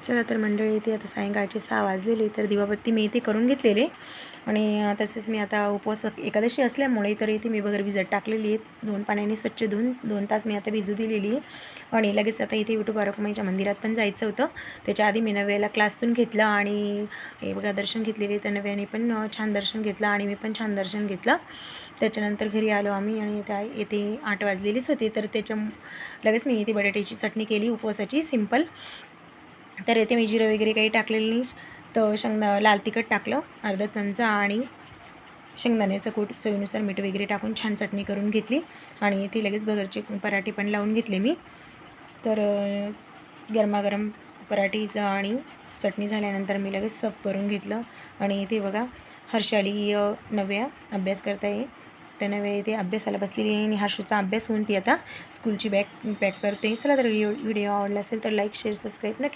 चला तर मंडळी, इथे आता सायंकाळचे 6 वाजलेले, तर दिवाबत्ती मी इथे करून घेतलेली आणि तसेच मी आता उपवास एकादशी असल्यामुळे तर इथे मी बगर भिजत टाकलेली आहे. 2 पाण्याने स्वच्छ धुवून 2 तास मी आता भिजू दिलेली आहे आणि लगेच आता इथे विठू रखुमाईच्या मंदिरात पण जायचं होतं. त्याच्या आधी मी नव्याला क्लासतून घेतलं आणि हे बघा दर्शन घेतलेले. तर नव्याने पण छान दर्शन घेतलं आणि मी पण छान दर्शन घेतलं. त्याच्यानंतर घरी आलो आम्ही आणि इथे 8 वाजलेलीच होते. तर लगेच मी इथे बटाट्याची चटणी केली उपवासाची सिंपल. तर इथे मी जिरं वगैरे काही टाकलेलं नाही, तर लाल तिखट टाकलं अर्धा चमचा आणि शेंगदाण्याचं कूट चवीनुसार मीठ वगैरे टाकून छान चटणी करून घेतली आणि इथे लगेच बगरचे पराठे पण लावून घेतले मी. तर गरमागरम पराठीचं आणि चटणी झाल्यानंतर मी लगेच सर्व करून घेतलं आणि इथे बघा हर्षाली नव्या अभ्यास करता आहे. तर नव्या इथे अभ्यासाला बसलेली आणि हर्षूचा अभ्यास होऊन ती आता स्कूलची बॅग पॅक करते. चला तर व्हिडिओ आवडला असेल तर लाईक शेअर सबस्क्राईब नक्की.